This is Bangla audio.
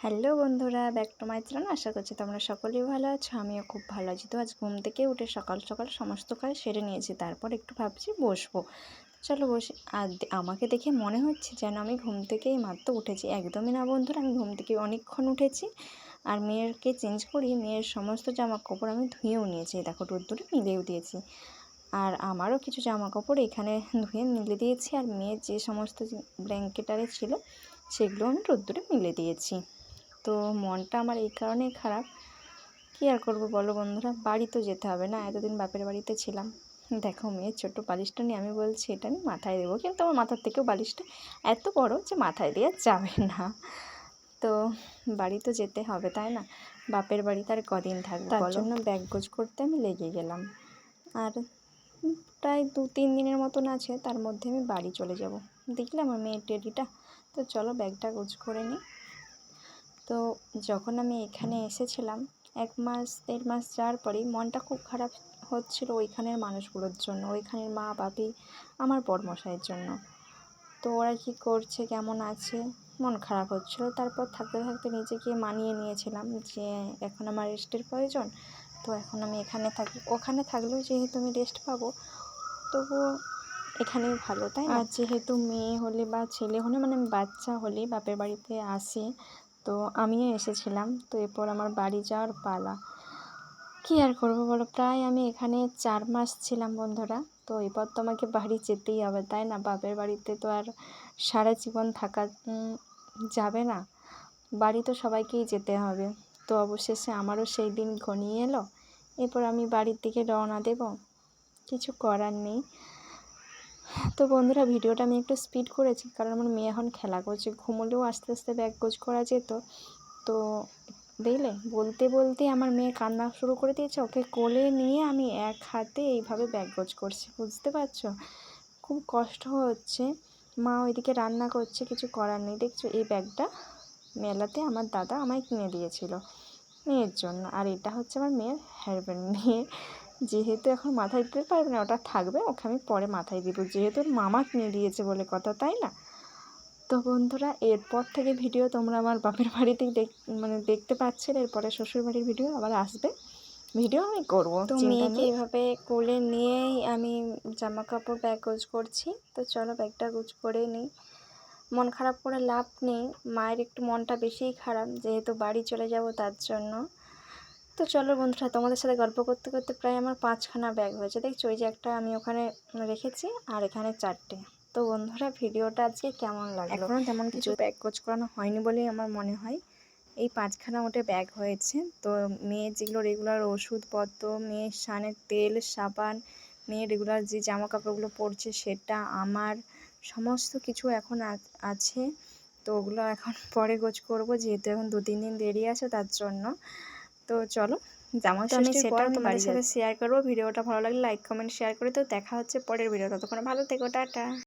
হ্যালো বন্ধুরা, ব্যাক টু মাই চ্যানেল। আশা করছি তোমরা সকলেই ভালো আছো। আমিও খুব ভালো আছি। তো আজ ঘুম থেকে উঠে সকাল সকাল সমস্ত কাজ সেরে নিয়েছি, তারপর একটু ভাবছি বসবো। চলো বসি। আর আমাকে দেখে মনে হচ্ছে যেন আমি ঘুম থেকেই মাত্র উঠেছি। একদমই না বন্ধুরা, আমি ঘুম থেকে অনেকক্ষণ উঠেছি। আর মেয়েরকে চেঞ্জ করি, মেয়ের সমস্ত জামা কাপড় আমি ধুয়েও নিয়েছি, দেখো রোদ্দুরে মিলেও দিয়েছি। আর আমারও কিছু জামা কাপড় এখানে ধুয়ে মিলে দিয়েছি। আর মেয়ের যে সমস্ত ব্ল্যাঙ্কেট আরে ছিল সেগুলো আমি রোদ্দুরে মিলে দিয়েছি। তো মনটা আমার এই কারণেই খারাপ, কী আর করবো বলো বন্ধুরা, বাড়ি তো যেতে হবে না, এতদিন বাপের বাড়িতে ছিলাম। দেখো মেয়ের ছোটো বালিশটা নিয়ে আমি বলছি এটা আমি মাথায় দেবো, কিন্তু আমার মাথার থেকেও বালিশটা এত বড় যে মাথায় দেওয়া যাবে না। তো বাড়ি তো যেতে হবে, তাই না? বাপের বাড়িতে আর কদিন থাকবো, তার জন্য ব্যাগ গোছ করতে আমি লেগে গেলাম। আর প্রায় 2-3 দিনের মতন আছে, তার মধ্যে আমি বাড়ি চলে যাব। দেখলাম আমার মেয়ের টেডিটা, তো চলো ব্যাগটা গোছ করে নিই। তো যখন আমি এখানে এসেছিলাম 1-1.5 মাস যাওয়ার পরেই মনটা খুব খারাপ হচ্ছিল ওইখানের মানুষগুলোর জন্য, ওইখানের মা বাপি, আমার বড়মশাইয়ের জন্য। তো ওরা কী করছে, কেমন আছে, মন খারাপ হচ্ছিল। তারপর থাকতে থাকতে নিজেকে মানিয়ে নিয়েছিলাম যে এখন আমার রেস্টের প্রয়োজন, তো এখন আমি এখানে থাকি। ওখানে থাকলেও যেহেতু আমি রেস্ট পাবো, তবুও এখানেই ভালো, তাই না? আর যেহেতু মেয়ে হলে বা ছেলে হলে, মানে বাচ্চা হলে বাপের বাড়িতে আসে, তো আমিও এসেছিলাম। তো এরপর আমার বাড়ি যাওয়ার পালা। কী আর করবো বলো, প্রায় আমি এখানে 4 মাস ছিলাম বন্ধুরা। তো এবার তো আমাকে বাড়ি যেতেই হবে, তাই না? বাপের বাড়িতে তো আর সারা জীবন থাকা যাবে না, বাড়ি তো সবাইকেই যেতে হবে। তো অবশেষে আমারও সেই দিন ঘনিয়ে এলো, এরপর আমি বাড়ির দিকে রওনা দেব, কিছু করার নেই। তো বন্ধুরা, ভিডিওটা আমি একটু স্পিড করেছি কারণ আমার মেয়ে এখন খেলা করছে, ঘুমোলেও আস্তে আস্তে ব্যাগ গোছ করা যেত। তো দেখলে বলতে বলতে আমার মেয়ে কান্না শুরু করে দিয়েছে, ওকে কোলে নিয়ে আমি এক হাতে এইভাবে ব্যাগ গোছ করছি, বুঝতে পারছো? খুব কষ্ট হচ্ছে। মা ওইদিকে রান্না করছে, কিছু করার নেই। দেখছো এই ব্যাগটা মেলাতে আমার দাদা আমায় কিনে দিয়েছিল মেয়ের জন্য। আর এটা হচ্ছে আমার মেয়ের হেয়ারব্যান্ড। মেয়ে যেহেতু এখন মাথায় দিতে পারবে না, ওটা থাকবে, ওকে আমি পরে মাথায় দিব, যেহেতু ওর মামা কিনে দিয়েছে বলে কথা, তাই না? তো বন্ধুরা, এরপর থেকে ভিডিও তোমরা আমার বাপের বাড়িতেই দেখতে পাচ্ছিলে। এরপরে শ্বশুরবাড়ির ভিডিও আবার আসবে, ভিডিও আমি করব। তো মেয়েকে এভাবে কোলে নিয়েই আমি জামা কাপড় ব্যাগ গোছ করছি। তো চলো ব্যাগটা গোছ করে নিই। মন খারাপ করে লাভ নেই, মায়ের একটু মনটা বেশিই খারাপ, যেহেতু বাড়ি চলে যাব তার জন্য। তো চলো বন্ধুরা, তোমাদের সাথে গল্প করতে করতে প্রায় আমার 5খানা ব্যাগ হয়েছে। দেখছো ওই যে একটা আমি ওখানে রেখেছি, আর এখানে 4টে। তো বন্ধুরা, ভিডিওটা আজকে কেমন লাগলো? এখনও তেমন কিছু ব্যাগ গোছ করানো হয়নি বলেই আমার মনে হয় এই 5খানা ওটে ব্যাগ হয়েছে। তো মেয়ের যেগুলো রেগুলার ওষুধপত্র, মেয়ের স্নানের তেল, সাবান, মেয়ের রেগুলার যে জামা কাপড়গুলো পরছে সেটা, আমার সমস্ত কিছু এখন আছে। তো ওগুলো এখন পরে গোছ করব, যেহেতু এখন 2-3 দিন দেরি আছে তার জন্য। তো চলো, জামা ষষ্ঠীর পর তোমাদের সাথে শেয়ার করবো। ভিডিওটা ভালো লাগলে লাইক কমেন্ট শেয়ার করে, তো দেখা হচ্ছে পরের ভিডিও। ততক্ষণ ভালো থেকো, টাটা।